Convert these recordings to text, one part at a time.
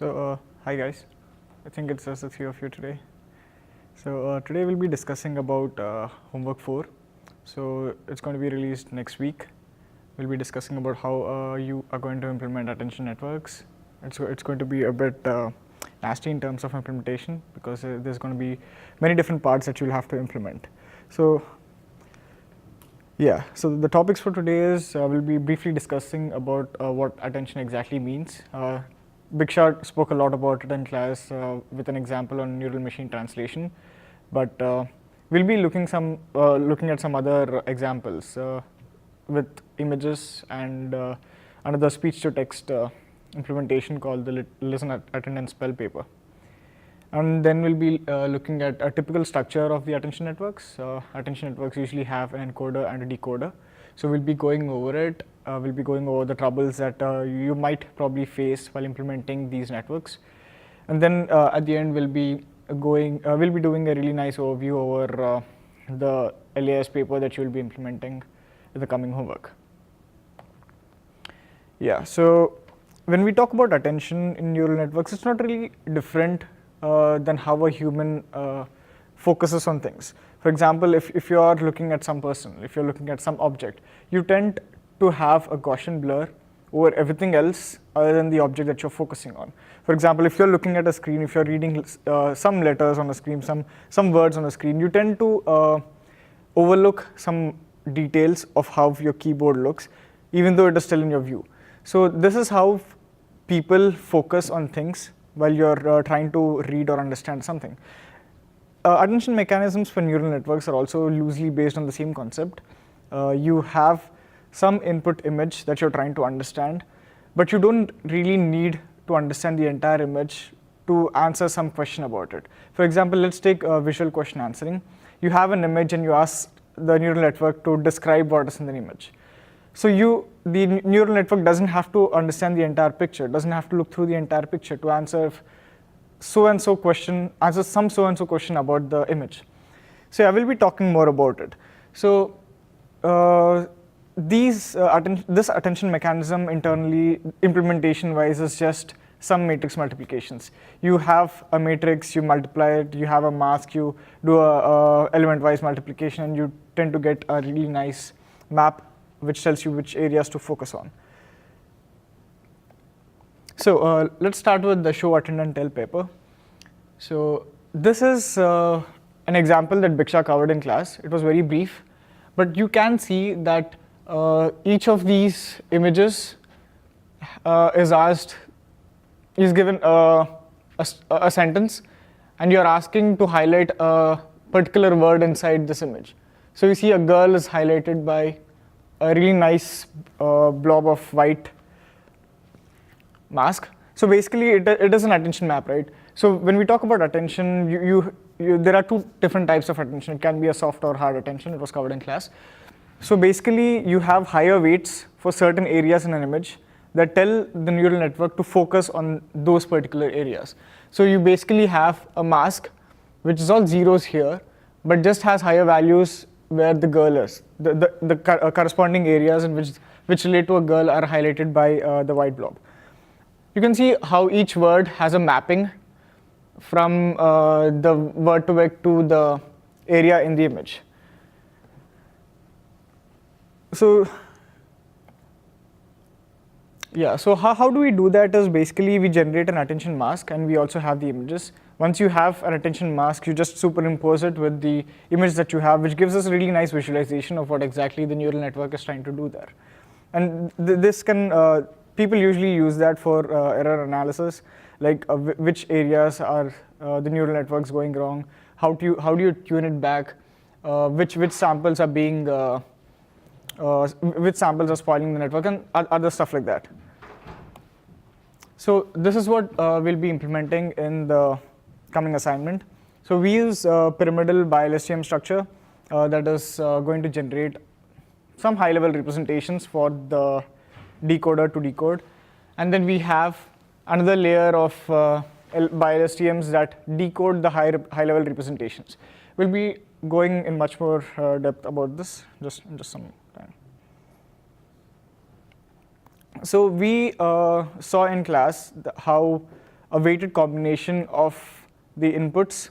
Hi guys, I think it's just the three of you today. Today we'll be discussing about homework 4. So it's going to be released next week. We'll be discussing about how you are going to implement attention networks. It's going to be a bit nasty in terms of implementation because there's going to be many different parts that you'll have to implement. So the topics for today is we'll be briefly discussing about what attention exactly means. Big Shot spoke a lot about it in class with an example on neural machine translation, but we'll be looking at some other examples with images and another speech-to-text implementation called the Listen, Attend, and Spell paper. And then we'll be looking at a typical structure of the attention networks. Attention networks usually have an encoder and a decoder. So we'll be going over it. We'll be going over the troubles that you might probably face while implementing these networks. And then at the end, we'll be doing a really nice overview over the LAS paper that you'll be implementing in the coming homework. Yeah, so when we talk about attention in neural networks, it's not really different than how a human focuses on things. For example, if you are looking at some person, if you're looking at some object, you tend to have a Gaussian blur over everything else other than the object that you're focusing on. For example, if you're looking at a screen, if you're reading some letters on a screen, some words on a screen, you tend to overlook some details of how your keyboard looks, even though it is still in your view. So this is how people focus on things while you're trying to read or understand something. Attention mechanisms for neural networks are also loosely based on the same concept. You have some input image that you're trying to understand, but you don't really need to understand the entire image to answer some question about it. For example, let's take visual question answering. You have an image and you ask the neural network to describe what is in the image. So the neural network doesn't have to understand the entire picture, doesn't have to look through the entire picture to answer some so-and-so question about the image. So I will be talking more about it. So this attention mechanism internally, implementation-wise, is just some matrix multiplications. You have a matrix, you multiply it, you have a mask, you do a element-wise multiplication, and you tend to get a really nice map which tells you which areas to focus on. So let's start with the show, attend, and tell paper. So this is an example that Biksha covered in class. It was very brief, but you can see that each of these images is given a sentence, and you're asking to highlight a particular word inside this image. So you see a girl is highlighted by a really nice blob of white mask. So basically, it is an attention map, right? So when we talk about attention, there are two different types of attention. It can be a soft or hard attention. It was covered in class. So basically, you have higher weights for certain areas in an image that tell the neural network to focus on those particular areas. So you basically have a mask, which is all zeros here, but just has higher values where the girl is. The corresponding areas in which relate to a girl are highlighted by the white blob. You can see how each word has a mapping from the word to the area in the image. So how do we do that is basically we generate an attention mask, and we also have the images. Once you have an attention mask, you just superimpose it with the image that you have, which gives us a really nice visualization of what exactly the neural network is trying to do there. And people usually use that for error analysis, like which areas are the neural networks going wrong, how do you tune it back, which samples are being which samples are spoiling the network, and other stuff like that. So this is what we'll be implementing in the coming assignment. So we use pyramidal by LSTM structure that is going to generate some high-level representations for the decoder to decode. And then we have another layer of by LSTMs that decode the high-level representations. We'll be going in much more depth about this just some time. So we saw in class how a weighted combination of the inputs.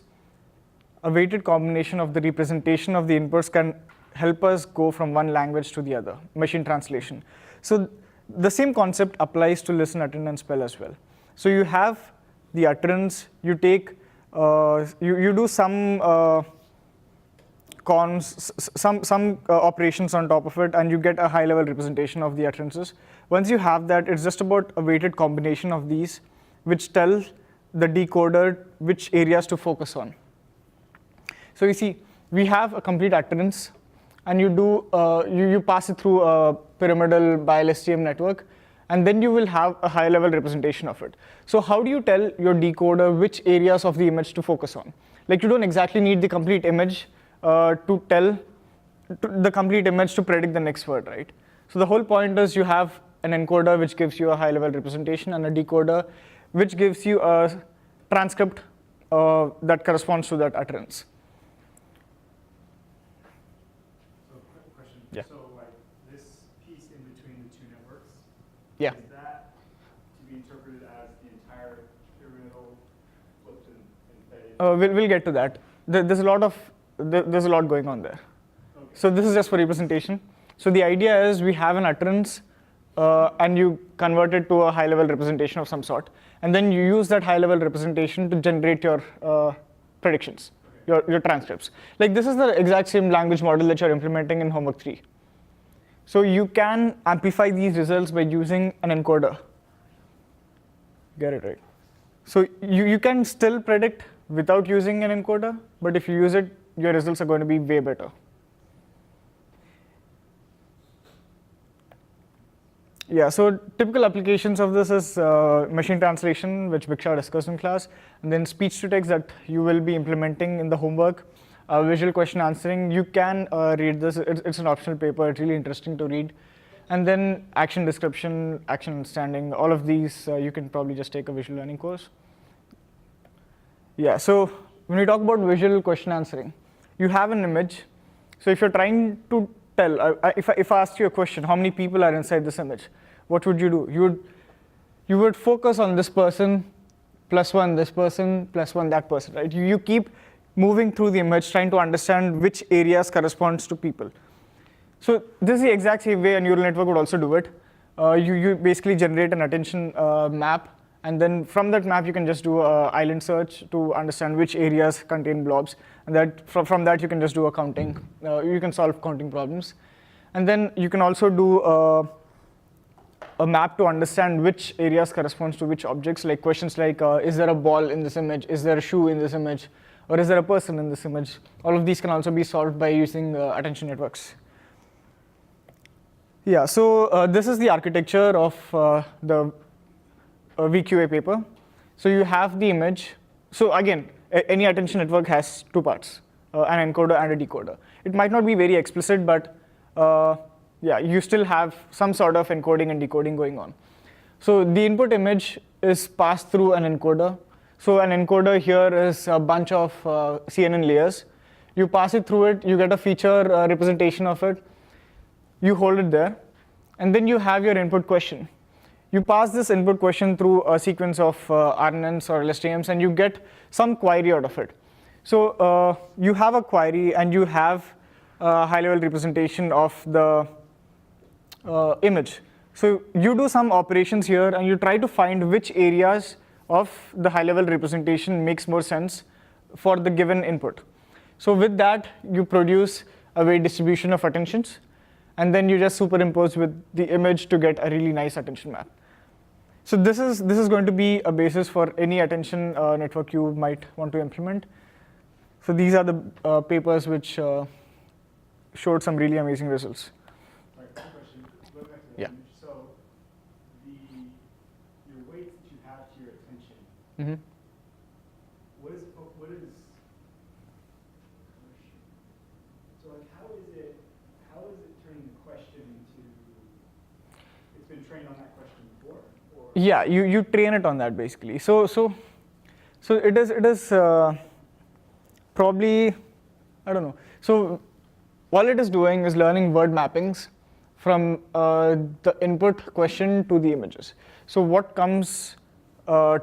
A weighted combination of the representation of the inputs can help us go from one language to the other, machine translation. So the same concept applies to listen, attend, and spell as well. So you have the utterance, you take, you do some some operations on top of it, and you get a high-level representation of the utterances. Once you have that, it's just about a weighted combination of these, which tell the decoder which areas to focus on. So you see, we have a complete utterance, and you do you pass it through a pyramidal by LSTM network, and then you will have a high-level representation of it. So how do you tell your decoder which areas of the image to focus on? Like, you don't exactly need the complete image to tell the complete image to predict the next word, right? So the whole point is you have an encoder which gives you a high-level representation, and a decoder which gives you a transcript that corresponds to that utterance. So, quick question. Yeah. So, like this piece in between the two networks, Yeah. is that to be interpreted as the entire pyramidal flipped and faded? We'll get to that. There's a lot going on there. Okay. So this is just for representation. So the idea is we have an utterance, and you convert it to a high-level representation of some sort, and then you use that high-level representation to generate your predictions, your transcripts. Like, this is the exact same language model that you're implementing in homework 3. So you can amplify these results by using an encoder. Get it right. So you can still predict without using an encoder, but if you use it, your results are going to be way better. Yeah, so typical applications of this is machine translation, which Bhiksha discussed in class, and then speech to text that you will be implementing in the homework. Visual question answering, you can read this. It's an optional paper. It's really interesting to read. And then action description, action understanding, all of these, you can probably just take a visual learning course. Yeah, so when we talk about visual question answering, you have an image. So if you're trying to tell, if I asked you a question, how many people are inside this image, what would you do? You would focus on this person, +1 this person, +1 that person, right? You keep moving through the image, trying to understand which areas corresponds to people. So this is the exact same way a neural network would also do it. You basically generate an attention map, and then from that map you can just do an island search to understand which areas contain blobs, and that from that you can just do a counting. You can solve counting problems, and then you can also do a map to understand which areas corresponds to which objects, like questions like is there a ball in this image, is there a shoe in this image, or is there a person in this image? All of these can also be solved by using attention networks. Yeah, so this is the architecture of the VQA paper. So you have the image. So again, any attention network has two parts, an encoder and a decoder. It might not be very explicit, but yeah, you still have some sort of encoding and decoding going on. So the input image is passed through an encoder. So an encoder here is a bunch of CNN layers. You pass it through it, you get a feature representation of it. You hold it there, and then you have your input question. You pass this input question through a sequence of RNNs or LSTMs, and you get some query out of it. So you have a query, and you have a high-level representation of the image. So you do some operations here, and you try to find which areas of the high-level representation makes more sense for the given input. So with that, you produce a weight distribution of attentions, and then you just superimpose with the image to get a really nice attention map. So this is going to be a basis for any attention network you might want to implement. So these are the papers which showed some really amazing results. All right, quick question. Going back to the Yeah. image. So your weights that you have to your attention, Mm-hmm. what is so like how is it turning the question into, it's been trained on that question before? Or? Yeah, you train it on that basically. So it is probably, I don't know. So all it is doing is learning word mappings from the input question to the images. So what comes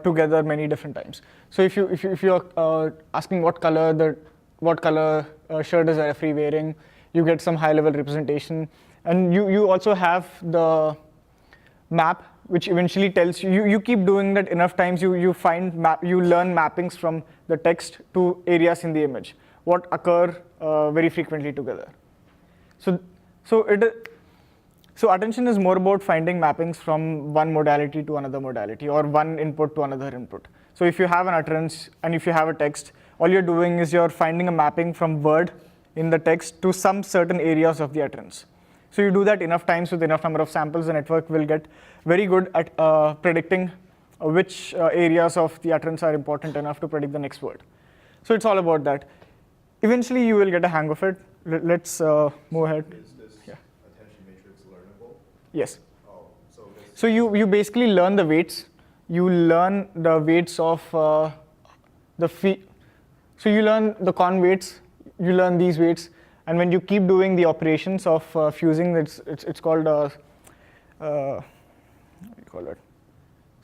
together many different times. So if you're asking what color shirt is a referee wearing, you get some high-level representation, and you also have the map, which eventually tells you. You keep doing that enough times, you learn mappings from the text to areas in the image, what occur very frequently together. So attention is more about finding mappings from one modality to another modality, or one input to another input. So if you have an utterance and if you have a text, all you're doing is you're finding a mapping from word in the text to some certain areas of the utterance. So you do that enough times with enough number of samples, the network will get very good at predicting which areas of the utterance are important enough to predict the next word. So it's all about that. Eventually you will get a hang of it. Let's move ahead. Is this attention matrix learnable? Yes. Oh, so you basically learn the weights. You learn the weights of so you learn the con weights, you learn these weights, and when you keep doing the operations of fusing, it's called what do you call it?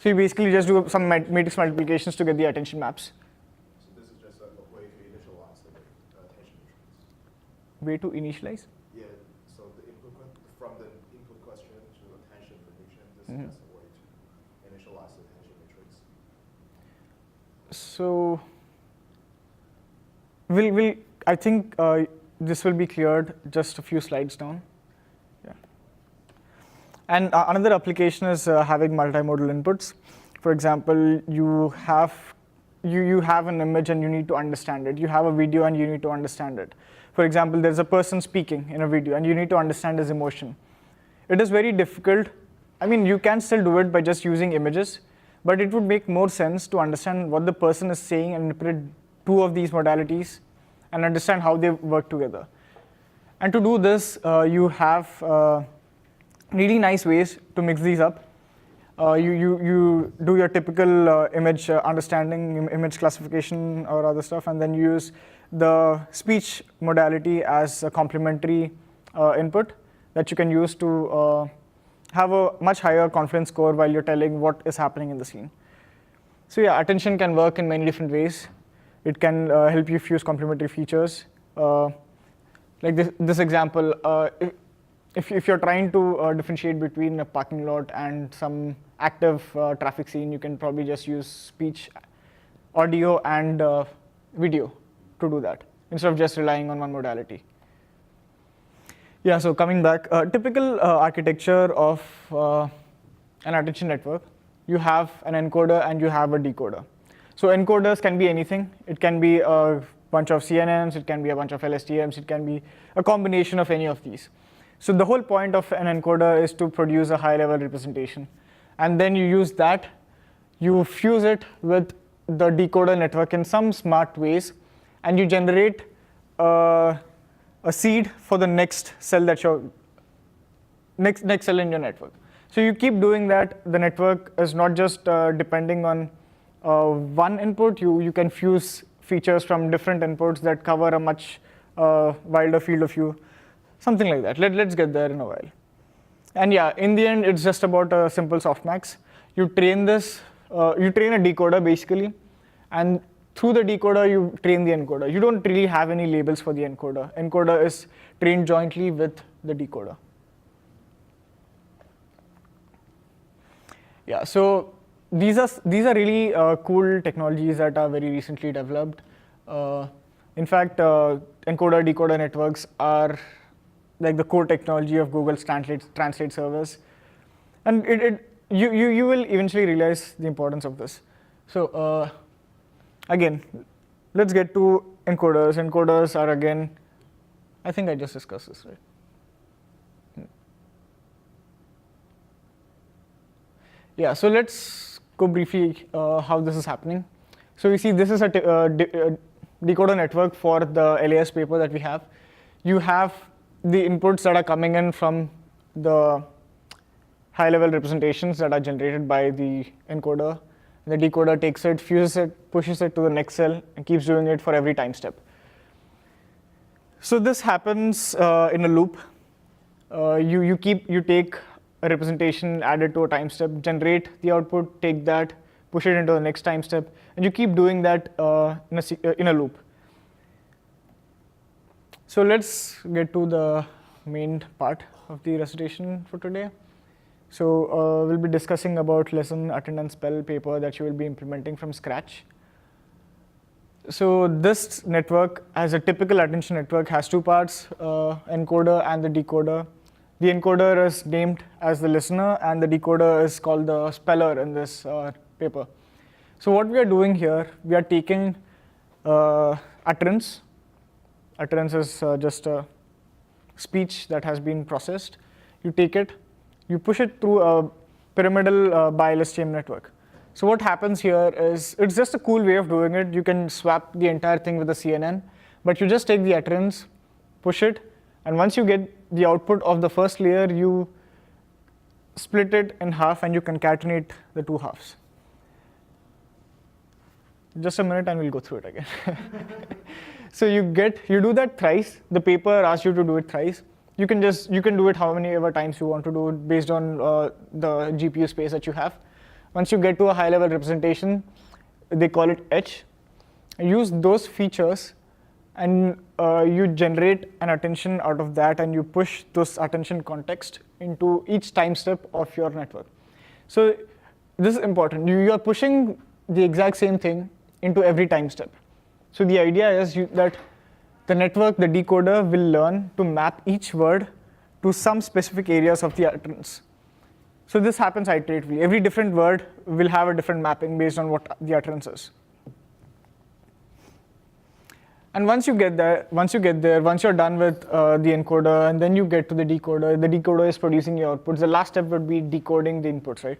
So you basically just do some matrix multiplications to get the attention maps. So this is just a way to initialize the attention matrix. Way to initialize? Yeah, so from the input question to attention prediction, this is just a way to initialize the attention matrix. So I think this will be cleared just a few slides down. Yeah. And another application is having multimodal inputs. For example, you have an image and you need to understand it. You have a video and you need to understand it. For example, there's a person speaking in a video and you need to understand his emotion. It is very difficult. I mean, you can still do it by just using images, but it would make more sense to understand what the person is saying and interpret two of these modalities and understand how they work together. And to do this, you have really nice ways to mix these up. You do your typical image understanding, image classification, or other stuff, and then you use the speech modality as a complementary input that you can use to have a much higher confidence score while you're telling what is happening in the scene. So yeah, attention can work in many different ways. It can help you fuse complementary features. Like this example, if you're trying to differentiate between a parking lot and some active traffic scene, you can probably just use speech, audio, and video to do that, instead of just relying on one modality. Yeah, so coming back, typical architecture of an attention network, you have an encoder and you have a decoder. So encoders can be anything. It can be a bunch of CNNs, it can be a bunch of LSTMs, it can be a combination of any of these. So the whole point of an encoder is to produce a high-level representation. And then you use that, you fuse it with the decoder network in some smart ways, and you generate a seed for the next cell that you're next cell in your network. So you keep doing that. The network is not just depending on one input. You can fuse features from different inputs that cover a much wider field of view, something like that. Let's get there in a while. And yeah, in the end, it's just about a simple softmax. You train this, you train a decoder basically, and through the decoder, you train the encoder. You don't really have any labels for the encoder. Encoder is trained jointly with the decoder. Yeah, so these are really cool technologies that are very recently developed. In fact, encoder-decoder networks are like the core technology of Google's translate service, and you will eventually realize the importance of this. So again, let's get to encoders. Encoders are, again, I think I just discussed this, right? Yeah, so let's go briefly how this is happening. So you see, this is a decoder network for the LAS paper that we have. You have the inputs that are coming in from the high-level representations that are generated by the encoder. The decoder takes it, fuses it, pushes it to the next cell, and keeps doing it for every time step. So this happens in a loop. You take a representation, add it to a time step, generate the output, take that, push it into the next time step, and you keep doing that in a loop. So let's get to the main part of the recitation for today. So we'll be discussing about lesson, attendance, spell paper that you will be implementing from scratch. So this network, as a typical attention network, has two parts, encoder and the decoder. The encoder is named as the listener, and the decoder is called the speller in this paper. So what we are doing here, we are taking utterance. Utterance is just a speech that has been processed. You take it, you push it through a pyramidal by LSTM network. So what happens here is, it's just a cool way of doing it. You can swap the entire thing with a CNN, but you just take the utterance, push it, and once you get the output of the first layer, you split it in half and you concatenate the two halves. Just a minute and we'll go through it again. So you do that thrice. The paper asks you to do it thrice. You can do it how many ever times you want to do it based on the GPU space that you have. Once you get to a high level representation, they call it H. Use those features and you generate an attention out of that, and you push those attention context into each time step of your network. So this is important. You are pushing the exact same thing into every time step. So the idea is that the network, the decoder, will learn to map each word to some specific areas of the utterance. So this happens iteratively. Every different word will have a different mapping based on what the utterance is. And once you're done with the encoder, and then you get to the decoder is producing your outputs. The last step would be decoding the inputs, right?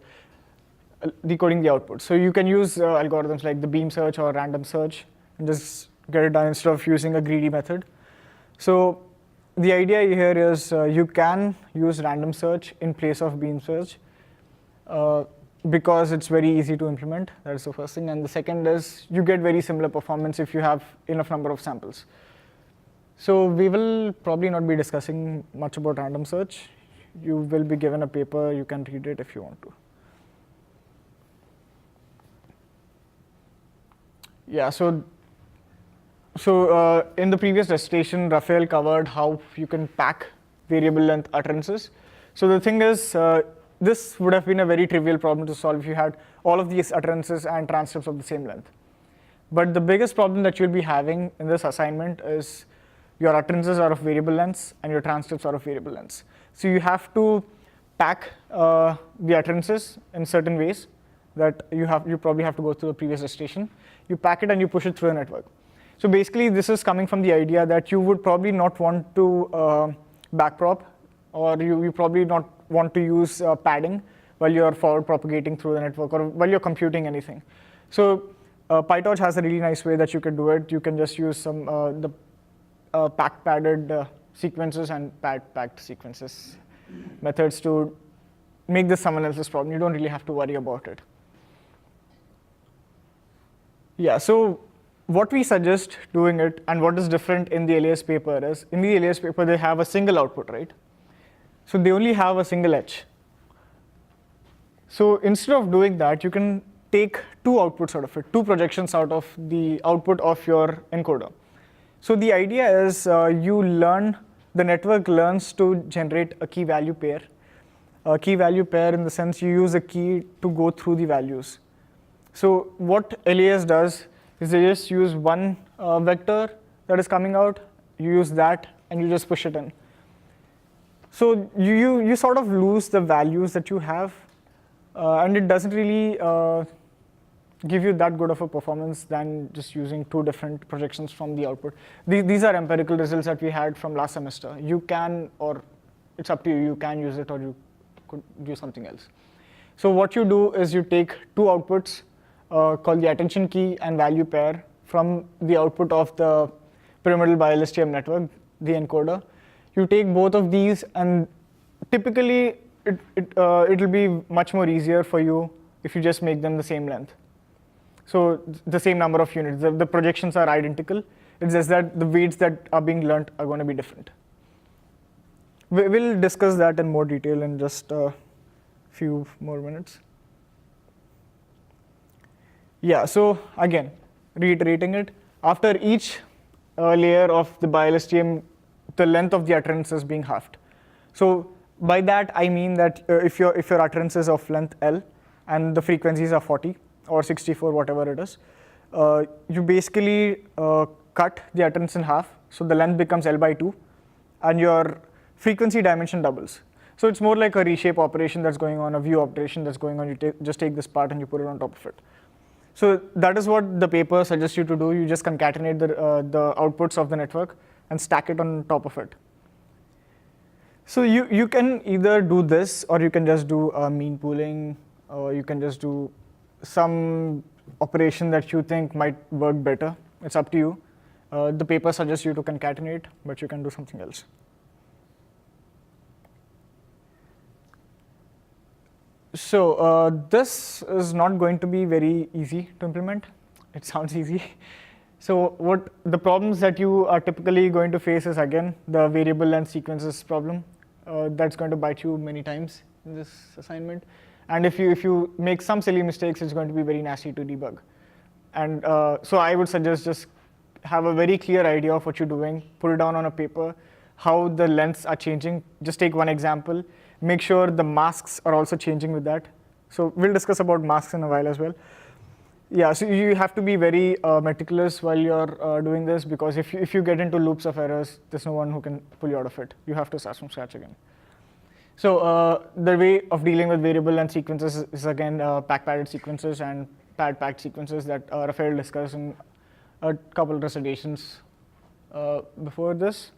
Decoding the outputs. So you can use algorithms like the BeamSearch or random search and just get it done instead of using a greedy method. So the idea here is you can use random search in place of BeamSearch because it's very easy to implement. That is the first thing. And the second is you get very similar performance if you have enough number of samples. So we will probably not be discussing much about random search. You will be given a paper. You can read it if you want to. Yeah, so in the previous recitation, Raphael covered how you can pack variable length utterances. So the thing is, this would have been a very trivial problem to solve if you had all of these utterances and transcripts of the same length. But the biggest problem that you'll be having in this assignment is your utterances are of variable lengths and your transcripts are of variable lengths. So you have to pack the utterances in certain ways that you probably have to go through the previous recitation. You pack it and you push it through a network. So basically, this is coming from the idea that you would probably not want to backprop, or you probably not want to use padding while you're forward propagating through the network or while you're computing anything. So PyTorch has a really nice way that you can do it. You can just use some the padded sequences and packed sequences methods to make this someone else's problem. You don't really have to worry about it. Yeah, so what we suggest doing it and what is different in the LAS paper is, in the LAS paper, they have a single output, right? So they only have a single H. So instead of doing that, you can take two outputs out of it, two projections out of the output of your encoder. So the idea is the network learns to generate a key value pair. A key value pair in the sense you use a key to go through the values. So what LAS does is they just use one vector that is coming out, you use that, and you just push it in. So you sort of lose the values that you have, and it doesn't really give you that good of a performance than just using two different projections from the output. These are empirical results that we had from last semester. You can, or it's up to you, you can use it or you could do something else. So what you do is you take two outputs called the attention key and value pair from the output of the pyramidal by LSTM network, the encoder. You take both of these, and typically it'll be much more easier for you if you just make them the same length. So the same number of units. The projections are identical. It's just that the weights that are being learned are going to be different. We'll discuss that in more detail in just a few more minutes. Yeah, so again, reiterating it, after each layer of the BiLSTM, the length of the utterance is being halved. So by that, I mean that if your utterance is of length L and the frequencies are 40 or 64, whatever it is, you basically cut the utterance in half, so the length becomes L by 2, and your frequency dimension doubles. So it's more like a reshape operation that's going on, a view operation that's going on. You just take this part and you put it on top of it. So that is what the paper suggests you to do. You just concatenate the outputs of the network and stack it on top of it. So you can either do this, or you can just do mean pooling, or you can just do some operation that you think might work better. It's up to you. The paper suggests you to concatenate, but you can do something else. So this is not going to be very easy to implement. It sounds easy. So what the problems that you are typically going to face is, again, the variable length sequences problem. That's going to bite you many times in this assignment. And if you make some silly mistakes, it's going to be very nasty to debug. And so I would suggest just have a very clear idea of what you're doing, put it down on a paper, how the lengths are changing. Just take one example. Make sure the masks are also changing with that. So we'll discuss about masks in a while as well. Yeah, so you have to be very meticulous while you're doing this, because if you get into loops of errors, there's no one who can pull you out of it. You have to start from scratch again. So the way of dealing with variable length sequences is, again, pack-padded sequences and pad-packed sequences that Rafael discussed in a couple of recitations before this.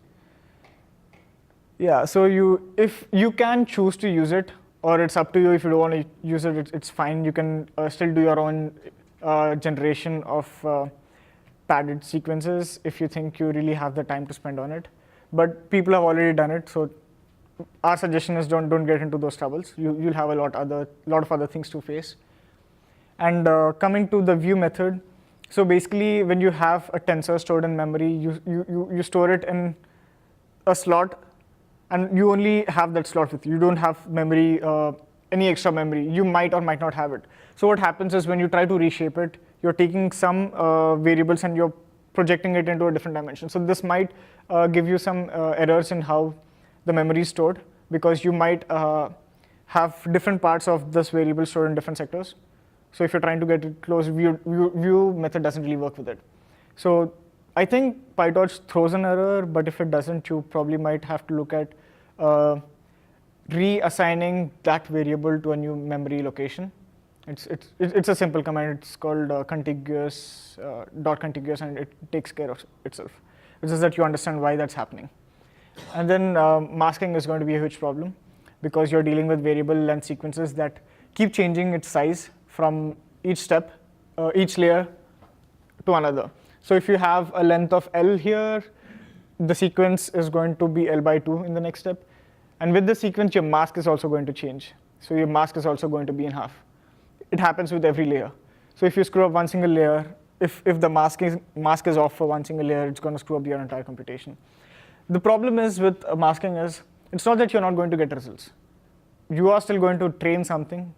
Yeah, so if you can choose to use it, or it's up to you. If you don't want to use it, it's fine. You can still do your own generation of padded sequences if you think you really have the time to spend on it. But people have already done it, so our suggestion is don't get into those troubles. You'll have a lot of other things to face. And coming to the view method, so basically when you have a tensor stored in memory, you store it in a slot, and you only have that slot with you. You don't have memory, any extra memory. You might or might not have it. So what happens is when you try to reshape it, you're taking some variables and you're projecting it into a different dimension. So this might give you some errors in how the memory is stored, because you might have different parts of this variable stored in different sectors. So if you're trying to get it close, view method doesn't really work with it. So I think PyTorch throws an error, but if it doesn't, you probably might have to look at reassigning that variable to a new memory location. It's a simple command. It's called contiguous, dot contiguous, and it takes care of itself. It's just that you understand why that's happening. And then masking is going to be a huge problem, because you're dealing with variable length sequences that keep changing its size from each step, each layer to another. So if you have a length of L here, the sequence is going to be L by 2 in the next step. And with the sequence, your mask is also going to change. So your mask is also going to be in half. It happens with every layer. So if you screw up one single layer, if the mask is off for one single layer, it's going to screw up your entire computation. The problem is with masking is, it's not that you're not going to get results. You are still going to train something,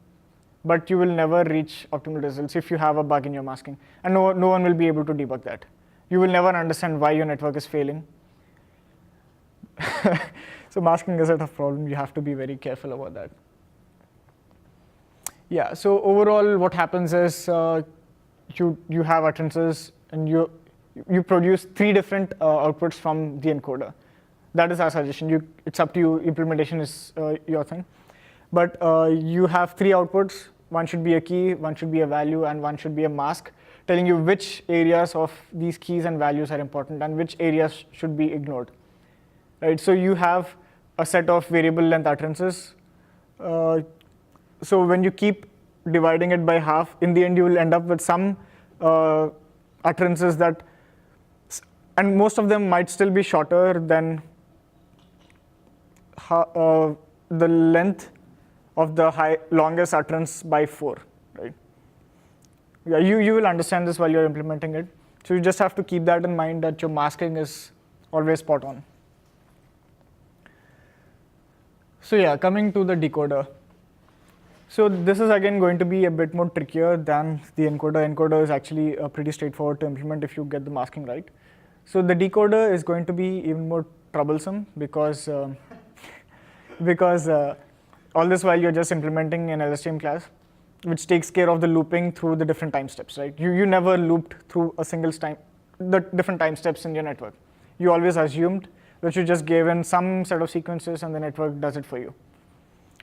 but you will never reach optimal results if you have a bug in your masking. And no one will be able to debug that. You will never understand why your network is failing. So masking is a tough problem. You have to be very careful about that. Yeah, so overall what happens is you have utterances, and you produce 3 different outputs from the encoder. That is our suggestion. It's up to you. Implementation is your thing. But you have 3 outputs. One should be a key, one should be a value, and one should be a mask, telling you which areas of these keys and values are important and which areas should be ignored. Right? So you have a set of variable length utterances. So when you keep dividing it by half, in the end you will end up with some utterances that, and most of them might still be shorter than the length of the longest utterance by 4, right? Yeah, you will understand this while you're implementing it. So you just have to keep that in mind, that your masking is always spot on. So yeah, coming to the decoder. So this is again going to be a bit more trickier than the encoder. Encoder is actually pretty straightforward to implement if you get the masking right. So the decoder is going to be even more troublesome because all this while you're just implementing an LSTM class, which takes care of the looping through the different time steps, right? You never looped through a single time, the different time steps in your network. You always assumed that you just gave in some set of sequences and the network does it for you.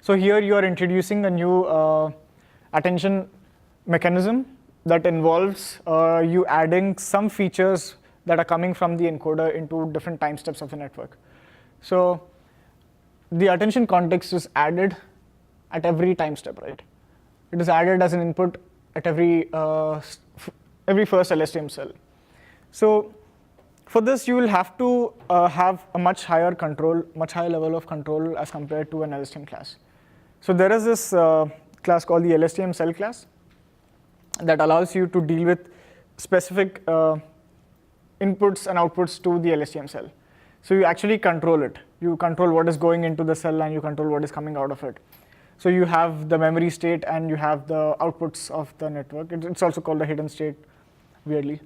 So here you are introducing a new attention mechanism that involves you adding some features that are coming from the encoder into different time steps of the network. So the attention context is added at every time step, right? It is added as an input at every first LSTM cell. So for this, you will have to have a much higher level of control as compared to an LSTM class. So there is this class called the LSTM cell class that allows you to deal with specific inputs and outputs to the LSTM cell. So you actually control it. You control what is going into the cell and you control what is coming out of it. So you have the memory state and you have the outputs of the network. It's also called the hidden state, weirdly.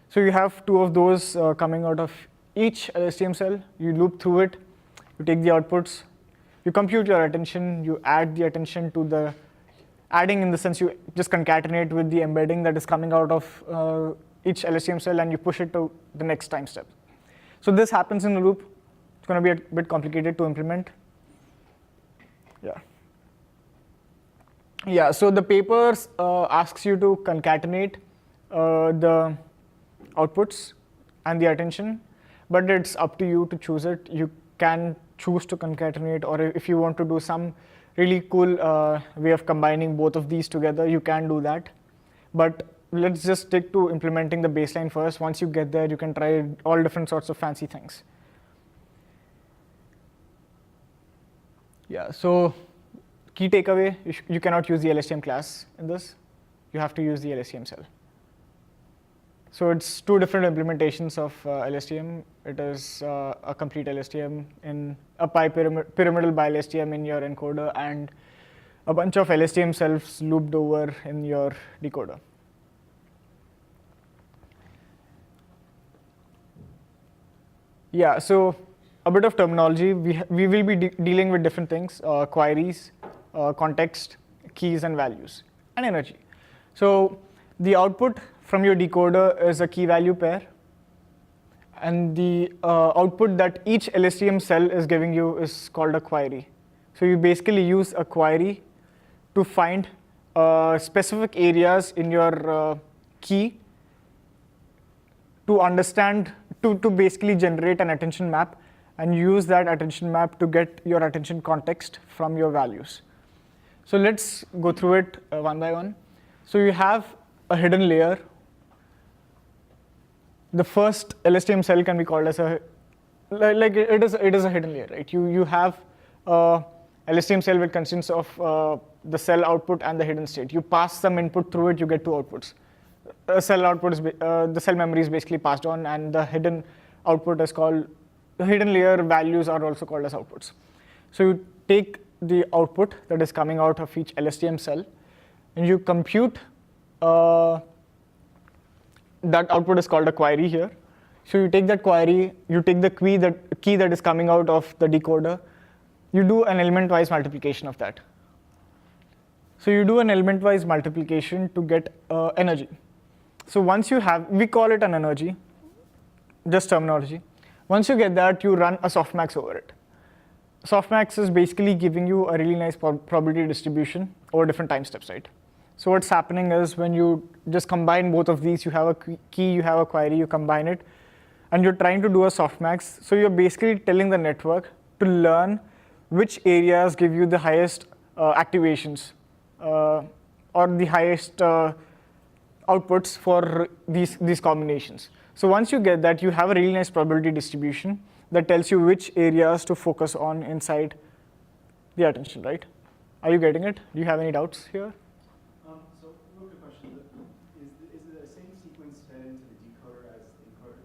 So you have two of those coming out of each LSTM cell. You loop through it. You take the outputs. You compute your attention. You add the attention to the adding in the sense you just concatenate with the embedding that is coming out of each LSTM cell and you push it to the next time step. So this happens in a loop. It's going to be a bit complicated to implement. Yeah, so the paper asks you to concatenate the outputs and the attention, but it's up to you to choose it. You can choose to concatenate, or if you want to do some really cool way of combining both of these together, you can do that. But let's just stick to implementing the baseline first. Once you get there, you can try all different sorts of fancy things. Yeah, so key takeaway, you cannot use the LSTM class in this. You have to use the LSTM cell. So it's two different implementations of LSTM. It is a complete LSTM in a pyramidal by LSTM in your encoder and a bunch of LSTM cells looped over in your decoder. Yeah, so a bit of terminology. We will be dealing with different things, queries, context, keys, and values, and energy. So the output from your decoder is a key value pair. And the output that each LSTM cell is giving you is called a query. So you basically use a query to find specific areas in your key to understand, to basically generate an attention map and use that attention map to get your attention context from your values. So let's go through it one by one. So you have a hidden layer. The first LSTM cell can be called as a, like it is a hidden layer, right? You have a LSTM cell which consists of the cell output and the hidden state. You pass some input through it, you get two outputs. The cell memory is basically passed on, and the hidden output is called, the hidden layer values are also called as outputs. So you take the output that is coming out of each LSTM cell, and you compute that output is called a query here. So you take that query, you take the key that is coming out of the decoder, you do an element-wise multiplication of that. So you do an element-wise multiplication to get energy. So once you have, we call it an energy, just terminology. Once you get that, you run a softmax over it. Softmax is basically giving you a really nice probability distribution over different time steps, right? So what's happening is when you just combine both of these, you have a key, you have a query, you combine it, and you're trying to do a softmax. So you're basically telling the network to learn which areas give you the highest activations or the highest outputs for these combinations. So once you get that, you have a really nice probability distribution that tells you which areas to focus on inside the attention, right? Are you getting it? Do you have any doubts here? So, real quick question. Is the same sequence fed into the decoder as the encoder?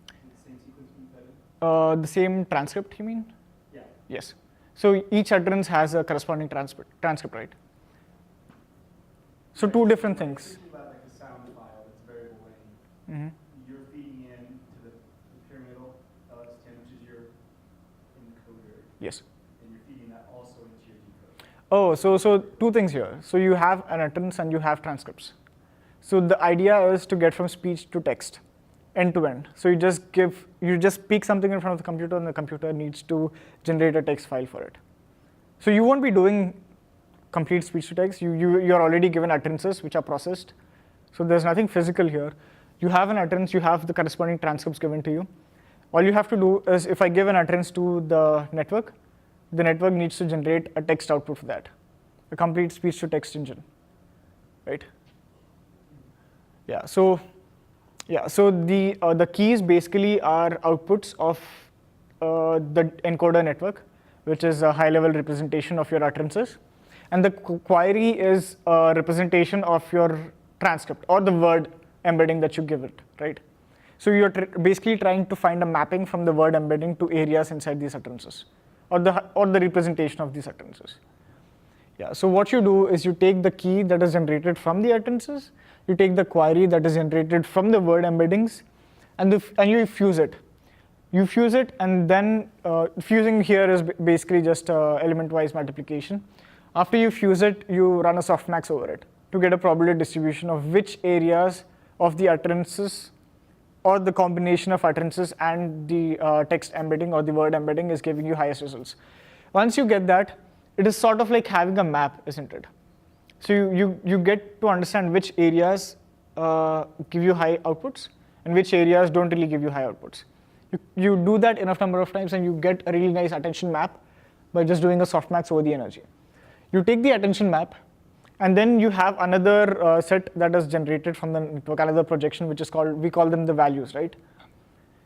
Is the same sequence being fed in? The same transcript, you mean? Yeah. Yes. So each utterance has a corresponding transcript, right? So two different things. Think about like a sound file that's variable length. Mhm. You're feeding in to the pyramidal LS10, which is your encoder, Yes. and you're feeding that also into your decoder. Oh, so two things here. So you have an utterance and you have transcripts. So the idea is to get from speech to text, end to end. So you just speak something in front of the computer, and the computer needs to generate a text file for it. So you won't be doing complete speech to text. You're already given utterances which are processed. So there's nothing physical here. You have an utterance, you have the corresponding transcripts given to you. All you have to do is, if I give an utterance to the network needs to generate a text output for that, a complete speech to text engine, right? Yeah. So the keys basically are outputs of the encoder network, which is a high-level representation of your utterances, and the query is a representation of your transcript or the word embedding that you give it, right? So you're basically trying to find a mapping from the word embedding to areas inside these utterances, or the representation of these utterances. Yeah. So what you do is you take the key that is generated from the utterances, you take the query that is generated from the word embeddings, and you fuse it. You fuse it, and then fusing here is basically just element-wise multiplication. After you fuse it, you run a softmax over it to get a probability distribution of which areas of the utterances or the combination of utterances and the text embedding or the word embedding is giving you highest results. Once you get that, it is sort of like having a map, isn't it? So you get to understand which areas give you high outputs and which areas don't really give you high outputs. You do that enough number of times and you get a really nice attention map by just doing a softmax over the energy. You take the attention map, and then you have another set that is generated from the network, another projection, which is called, we call them the values, right?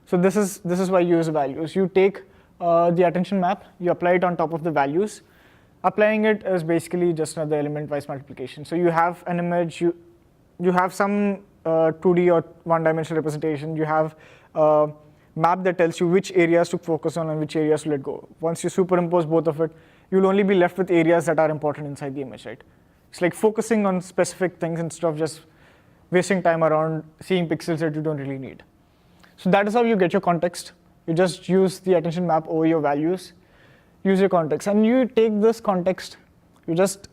So this is why you use values. You take the attention map, you apply it on top of the values. Applying it is basically just another element-wise multiplication. So you have an image, you have some 2D or one-dimensional representation. You have a map that tells you which areas to focus on and which areas to let go. Once you superimpose both of it, you'll only be left with areas that are important inside the image, right? It's like focusing on specific things instead of just wasting time around seeing pixels that you don't really need. So that is how you get your context. You just use the attention map over your values, use your context, and you take this context, you just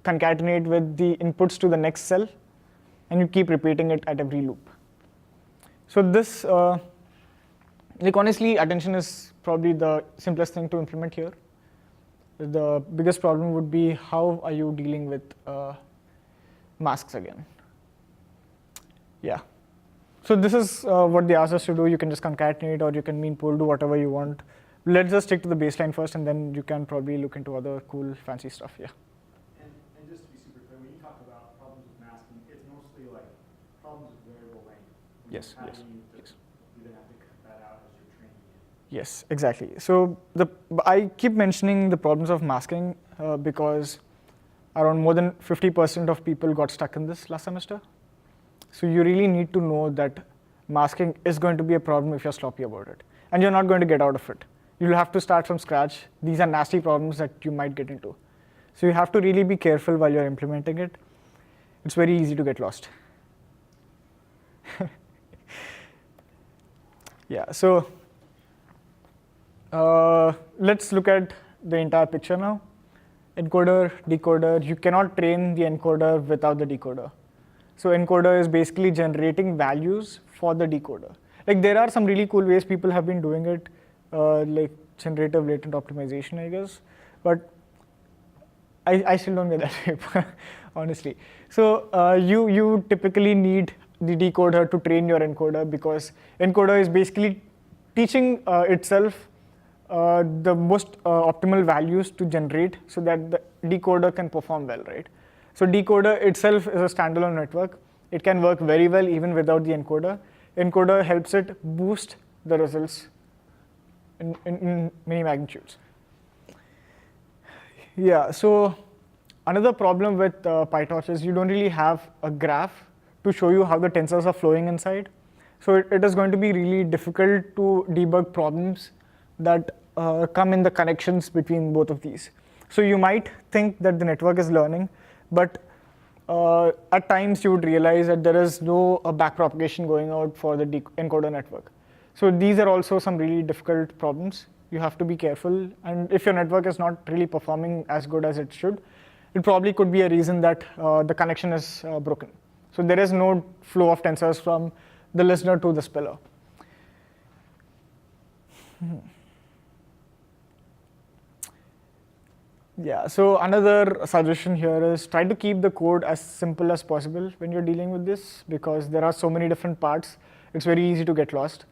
concatenate with the inputs to the next cell, and you keep repeating it at every loop. So this, honestly, attention is probably the simplest thing to implement here. The biggest problem would be how are you dealing with masks again? Yeah. So this is what they asked us to do. You can just concatenate, or you can mean pool, do whatever you want. Let's just stick to the baseline first, and then you can probably look into other cool, fancy stuff. Yeah. And just to be super clear, when you talk about problems with masking, it's mostly like problems with variable length. Yes. How Yes. do you Yes. you then have to cut that out as you're training it. Yes, exactly. So I keep mentioning the problems of masking because around more than 50% of people got stuck in this last semester. So you really need to know that masking is going to be a problem if you're sloppy about it. And you're not going to get out of it. You'll have to start from scratch. These are nasty problems that you might get into. So you have to really be careful while you're implementing it. It's very easy to get lost. Yeah, so let's look at the entire picture now. Encoder, decoder, you cannot train the encoder without the decoder. So encoder is basically generating values for the decoder. Like there are some really cool ways people have been doing it, like generative latent optimization, I guess. But I still don't get that shape, honestly. So you typically need the decoder to train your encoder, because encoder is basically teaching itself the most optimal values to generate so that the decoder can perform well, right? So decoder itself is a standalone network. It can work very well even without the encoder. Encoder helps it boost the results in many magnitudes. Yeah, so another problem with PyTorch is you don't really have a graph to show you how the tensors are flowing inside. So it is going to be really difficult to debug problems that come in the connections between both of these. So you might think that the network is learning, but at times you would realize that there is no backpropagation going out for the encoder network. So these are also some really difficult problems. You have to be careful, and if your network is not really performing as good as it should, it probably could be a reason that the connection is broken. So there is no flow of tensors from the listener to the speller. Yeah, so another suggestion here is try to keep the code as simple as possible when you're dealing with this, because there are so many different parts. It's very easy to get lost.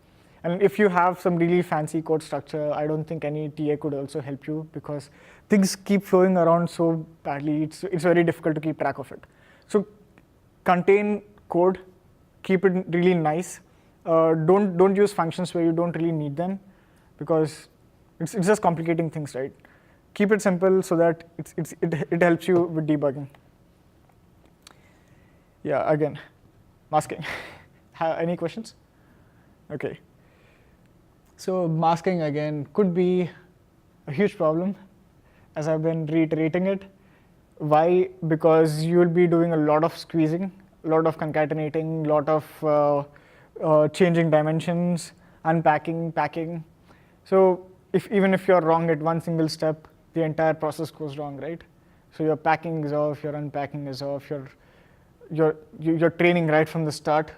And if you have some really fancy code structure, I don't think any TA could also help you, because things keep flowing around so badly. It's very difficult to keep track of it. So contain code, keep it really nice. Don't use functions where you don't really need them, because it's just complicating things, right? Keep it simple so that it helps you with debugging. Yeah, again, masking. Any questions? Okay. So masking, again, could be a huge problem, as I've been reiterating it. Why? Because you'll be doing a lot of squeezing, a lot of concatenating, a lot of changing dimensions, unpacking, packing. So even if you're wrong at one single step, the entire process goes wrong, right? So your packing is off, your unpacking is off, you're training right from the start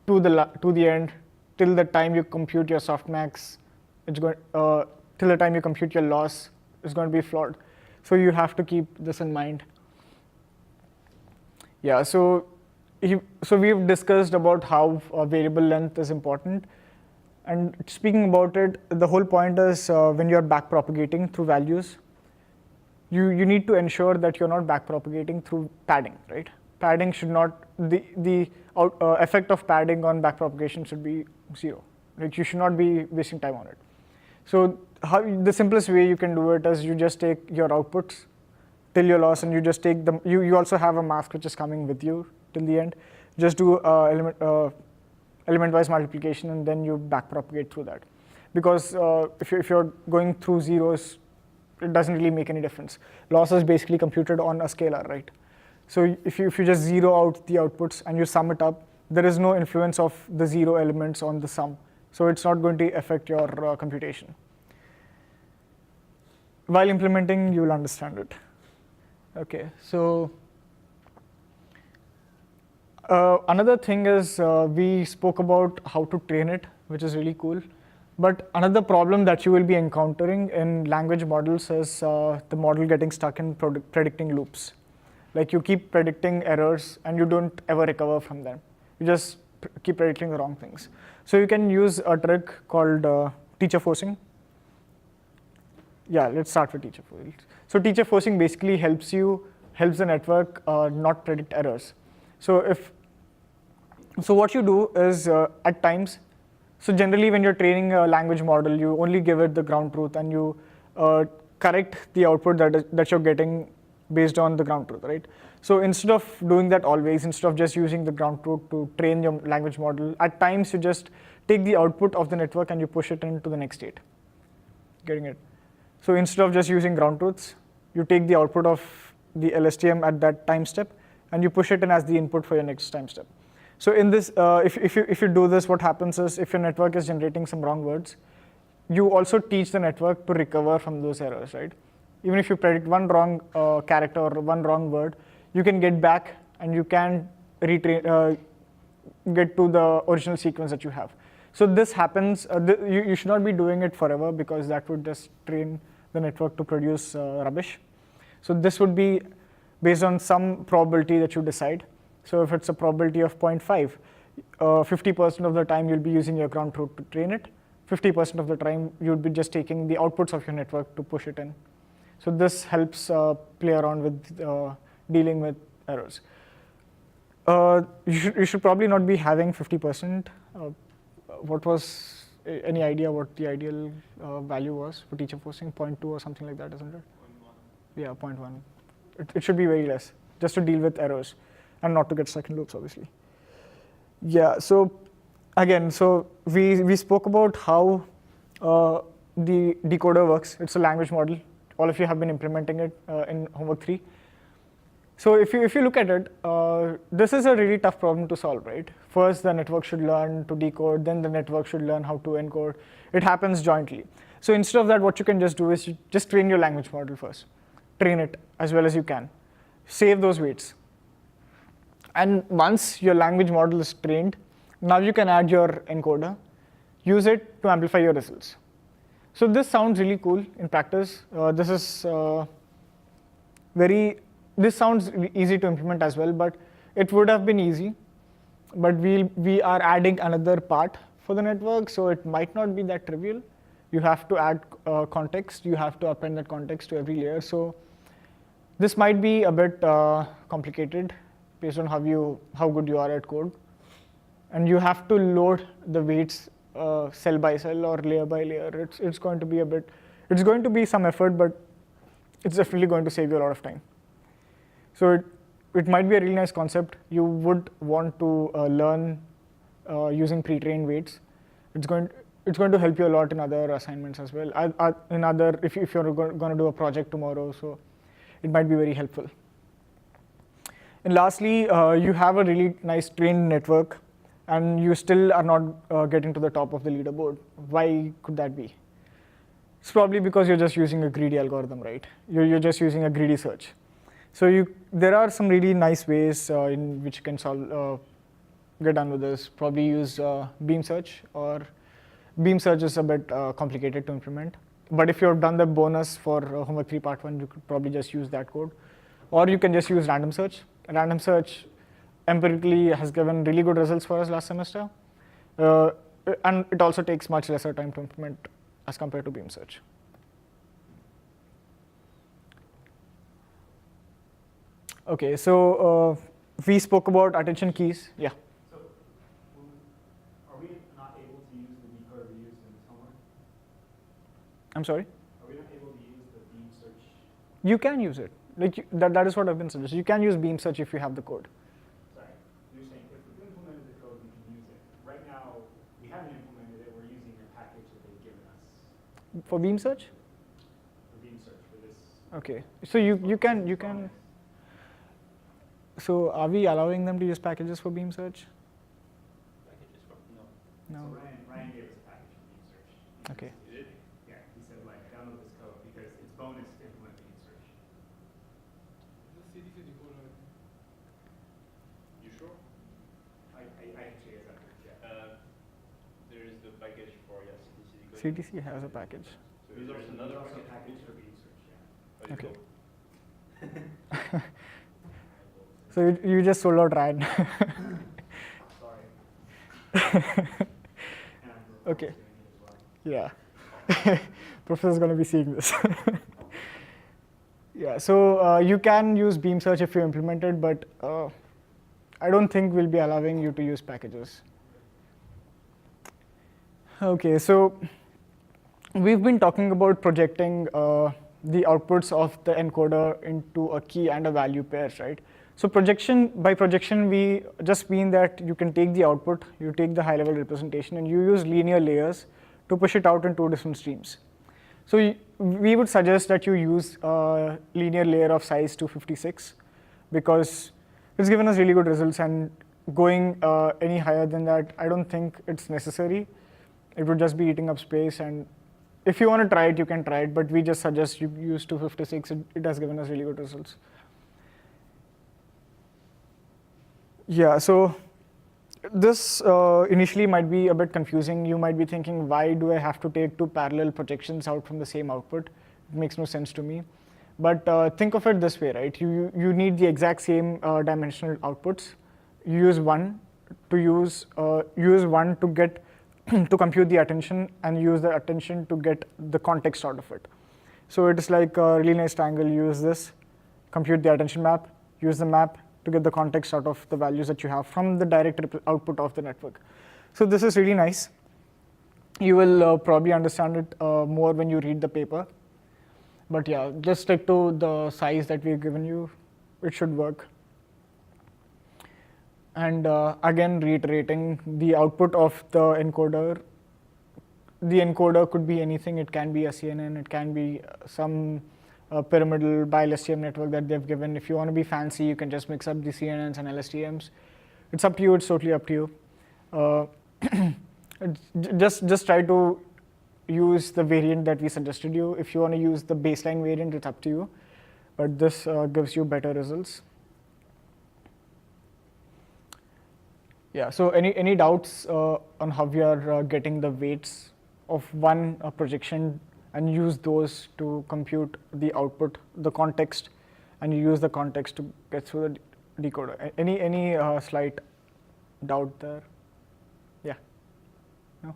to the end, till the time you compute your softmax, till the time you compute your loss, it's going to be flawed. So you have to keep this in mind. Yeah, so we've discussed about how variable length is important. And speaking about it, the whole point is when you're backpropagating through values, you need to ensure that you're not backpropagating through padding, right? Padding should not, the effect of padding on backpropagation should be 0. Like, you should not be wasting time on it. So the simplest way you can do it is you just take your outputs till your loss, and you just take them. You also have a mask which is coming with you till the end. Just do element-wise multiplication, and then you backpropagate through that. Because if you're going through zeros, it doesn't really make any difference. Loss is basically computed on a scalar, right? So if you just zero out the outputs and you sum it up, there is no influence of the 0 elements on the sum. So it's not going to affect your computation. While implementing, you will understand it. Okay, so another thing is we spoke about how to train it, which is really cool. But another problem that you will be encountering in language models is the model getting stuck in predicting loops. Like, you keep predicting errors and you don't ever recover from them. You just keep predicting the wrong things. So you can use a trick called teacher forcing. Yeah, let's start with teacher forcing. So teacher forcing basically helps the network not predict errors. So what you do is at times, so generally when you're training a language model, you only give it the ground truth, and you correct the output that you're getting based on the ground truth, right? So instead of doing that always, instead of just using the ground truth to train your language model, at times you just take the output of the network and you push it into the next state. Getting it? So instead of just using ground truths, you take the output of the LSTM at that time step and you push it in as the input for your next time step. So in this, if you do this, what happens is, if your network is generating some wrong words, you also teach the network to recover from those errors, right? Even if you predict one wrong character or one wrong word, you can get back and you can retrain, get to the original sequence that you have. So this happens, you should not be doing it forever, because that would just train the network to produce rubbish. So this would be based on some probability that you decide. So if it's a probability of 0.5, 50% of the time you'll be using your ground truth to train it. 50% of the time you'll be just taking the outputs of your network to push it in. So this helps play around with dealing with errors. You should probably not be having 50%. What was any idea what the ideal value was for teacher forcing? 0.2 or something like that, isn't it? 0.1. Yeah, 0.1. It should be very less, just to deal with errors and not to get stuck in loops, obviously. Yeah, so again, so we spoke about how the decoder works. It's a language model. All of you have been implementing it in homework 3. So if you look at it, this is a really tough problem to solve, right? First, the network should learn to decode, then the network should learn how to encode. It happens jointly. So instead of that, what you can just do is you just train your language model first. Train it as well as you can. Save those weights. And once your language model is trained, now you can add your encoder, use it to amplify your results. So this sounds really cool in practice. This sounds easy to implement as well, but it would have been easy. But we are adding another part for the network, so it might not be that trivial. You have to add context. You have to append that context to every layer. So this might be a bit complicated based on how good you are at code. And you have to load the weights cell by cell or layer by layer. It's going to be some effort, but it's definitely going to save you a lot of time. So it might be a really nice concept. You would want to learn using pre-trained weights. It's going to help you a lot in other assignments as well. If you're going to do a project tomorrow, so it might be very helpful. And lastly, you have a really nice trained network, and you still are not getting to the top of the leaderboard. Why could that be? It's probably because you're just using a greedy algorithm, right? You're just using a greedy search. So there are some really nice ways in which you can get done with this. Probably use BeamSearch, or BeamSearch is a bit complicated to implement. But if you've done the bonus for homework 3 part 1, you could probably just use that code. Or you can just use random search. Random search empirically has given really good results for us last semester. And it also takes much lesser time to implement as compared to BeamSearch. Okay, so we spoke about attention keys. Yeah. So are we not able to use the decoder we used in this homework? I'm sorry? Are we not able to use the BeamSearch? You can use it. That is what I've been suggesting. You can use BeamSearch if you have the code. Sorry, you're saying if we implemented the code, we can use it. Right now, we haven't implemented it. We're using a package that they've given us For BeamSearch? for BeamSearch for this. Okay, so you can. So are we allowing them to use packages for BeamSearch? Packages from No. So Ryan gave us a package for BeamSearch. Okay. You did? Yeah, he said like download this code because it's bonus to implement BeamSearch. The CDC decoder. You sure? I actually has that. Yeah. There is the package for CDC decoder. CTC has a package. So there's another also package for BeamSearch. Yeah. Okay. Okay. So you just sold out Ryan. Sorry. And I'm Okay. doing it as well. Yeah. Professor's going to be seeing this. Yeah, so you can use BeamSearch if you implement it, but I don't think we'll be allowing you to use packages. Okay, so we've been talking about projecting the outputs of the encoder into a key and a value pairs, right? So by projection, we just mean that you can take the output, you take the high-level representation, and you use linear layers to push it out in 2 different streams. So we would suggest that you use a linear layer of size 256 because it's given us really good results, and going any higher than that, I don't think it's necessary. It would just be eating up space, and if you want to try it, you can try it, but we just suggest you use 256. It has given us really good results. Yeah, so this initially might be a bit confusing. You might be thinking, why do I have to take 2 parallel projections out from the same output? It makes no sense to me. But think of it this way, right? You need the exact same dimensional outputs. You use one to get to compute the attention, and use the attention to get the context out of it. So it is like a really nice triangle. You use this, compute the attention map, use the map to get the context out of the values that you have from the direct output of the network. So this is really nice. You will probably understand it more when you read the paper. But yeah, just stick to the size that we've given you. It should work. And again, reiterating, the output of the encoder could be anything. It can be a CNN, it can be some pyramidal bi-LSTM network that they've given. If you want to be fancy, you can just mix up the CNNs and LSTMs. It's up to you. It's totally up to you. Just try to use the variant that we suggested you. If you want to use the baseline variant, it's up to you. But this gives you better results. Yeah, so any doubts on how we are getting the weights of one projection and use those to compute the output, the context, and you use the context to get through the decoder? Any slight doubt there? Yeah? No?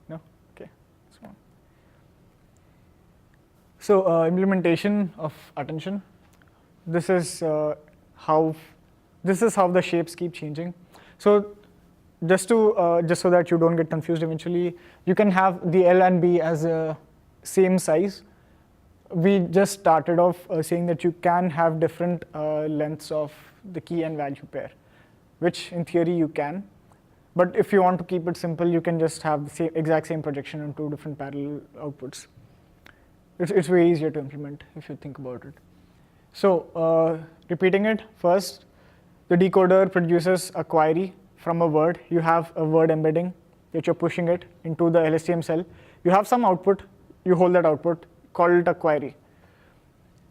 No? Okay. That's fine. So implementation of attention. This is how the shapes keep changing. So just so that you don't get confused eventually, you can have the L and B as a same size. We just started off saying that you can have different lengths of the key and value pair, which in theory you can. But if you want to keep it simple, you can just have the exact same projection on two different parallel outputs. It's way easier to implement if you think about it. So repeating it, first, the decoder produces a query from a word. You have a word embedding that you're pushing it into the LSTM cell. You have some output. You hold that output, call it a query.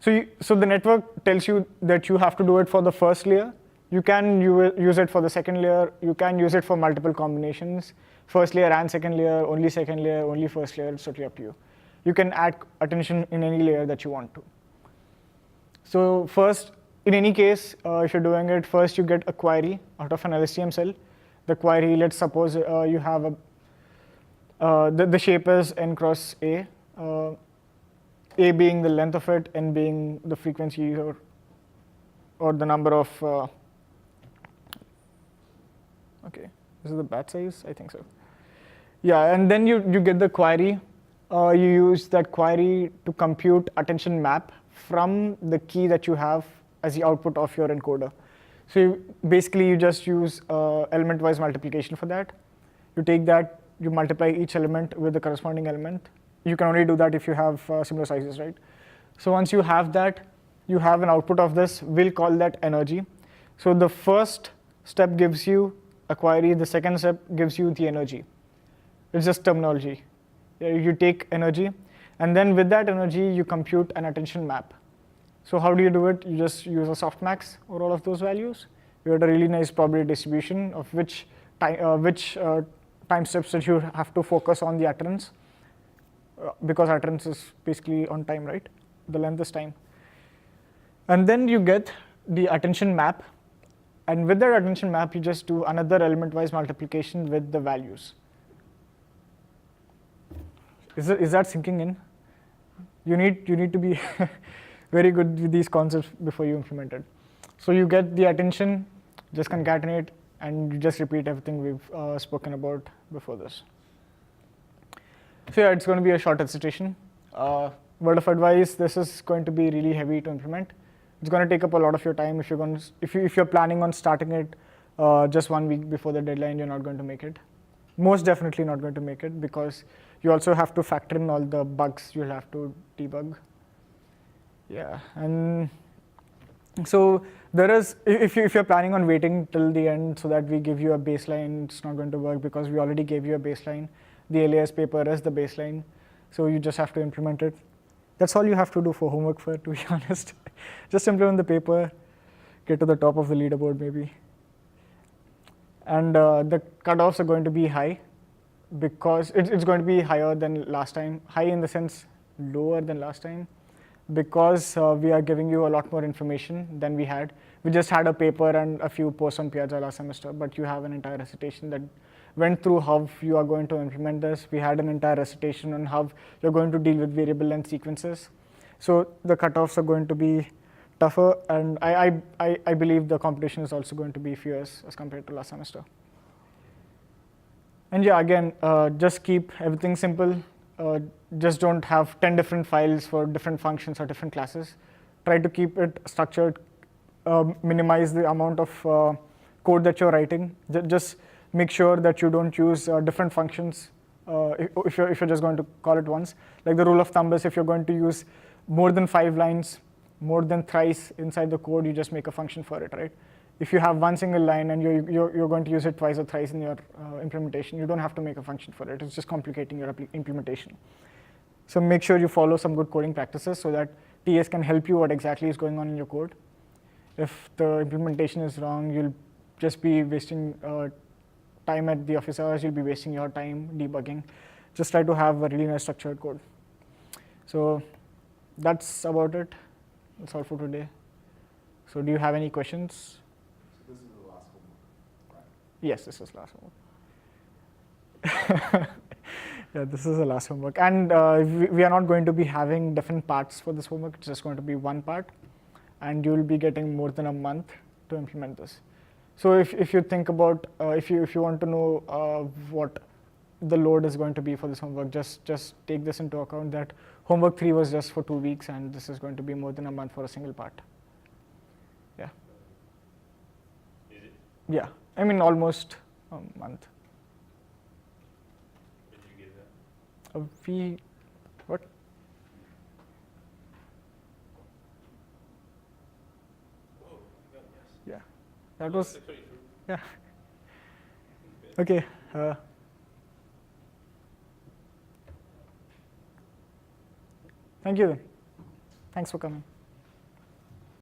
So the network tells you that you have to do it for the first layer. You can use it for the second layer. You can use it for multiple combinations, first layer and second layer, only first layer. It's totally up to you. You can add attention in any layer that you want to. So first, in any case, if you're doing it, first you get a query out of an LSTM cell. The query, let's suppose you have the shape is n cross A, A being the length of it, n being the frequency or the number of, okay, this is the batch size, I think so. Yeah, and then you get the query. You use that query to compute attention map from the key that you have as the output of your encoder. So basically you just use element-wise multiplication for that. You take that, you multiply each element with the corresponding element. You can only do that if you have similar sizes, right? So once you have that, you have an output of this. We'll call that energy. So the first step gives you a query. The second step gives you the energy. It's just terminology. You take energy, and then with that energy, you compute an attention map. So how do you do it? You just use a softmax over all of those values. You get a really nice probability distribution of which time steps that you have to focus on the utterance, because utterance is basically on time, right? The length is time. And then you get the attention map. And with that attention map, you just do another element-wise multiplication with the values. Is that sinking in? You need to be very good with these concepts before you implement it. So you get the attention, just concatenate, and you just repeat everything we've spoken about before this. So yeah, it's going to be a short recitation. Word of advice: this is going to be really heavy to implement. It's going to take up a lot of your time. If you're planning on starting it just 1 week before the deadline, you're not going to make it. Most definitely not going to make it, because you also have to factor in all the bugs you'll have to debug. Yeah, and so there is, if you're planning on waiting till the end so that we give you a baseline, it's not going to work, because we already gave you a baseline. The LAS paper is the baseline, so you just have to implement it. That's all you have to do for homework, to be honest. Just implement the paper, get to the top of the leaderboard maybe. And the cutoffs are going to be high, because it's going to be higher than last time. High in the sense lower than last time, because we are giving you a lot more information than we had. We just had a paper and a few posts on Piazza last semester, but you have an entire recitation that went through how you are going to implement this. We had an entire recitation on how you're going to deal with variable length sequences. So the cutoffs are going to be tougher, and I believe the competition is also going to be fierce as compared to last semester. And yeah, again, just keep everything simple. Just don't have 10 different files for different functions or different classes. Try to keep it structured. Minimize the amount of code that you're writing. Just make sure that you don't use different functions if you're just going to call it once. Like the rule of thumb is if you're going to use more than 5 lines, more than thrice inside the code, you just make a function for it, right? If you have one single line and you're going to use it twice or thrice in your implementation, you don't have to make a function for it. It's just complicating your implementation. So make sure you follow some good coding practices so that TS can help you what exactly is going on in your code. If the implementation is wrong, you'll just be wasting time at the office hours. You'll be wasting your time debugging. Just try to have a really nice structured code. So that's about it. That's all for today. So do you have any questions? So this is the last homework, right? Yes, this is last homework. Yeah, this is the last homework. And we are not going to be having different parts for this homework. It's just going to be one part. And you'll be getting more than a month to implement this. So if you think about, if you want to know what the load is going to be for this homework, just take this into account that homework 3 was just for 2 weeks, and this is going to be more than a month for a single part. Yeah. Is it? Yeah, I mean almost a month. Did you get that? What? Oh, my God, yes. Yeah, that was, That's 23. yeah. Okay. Thank you then. Thanks for coming.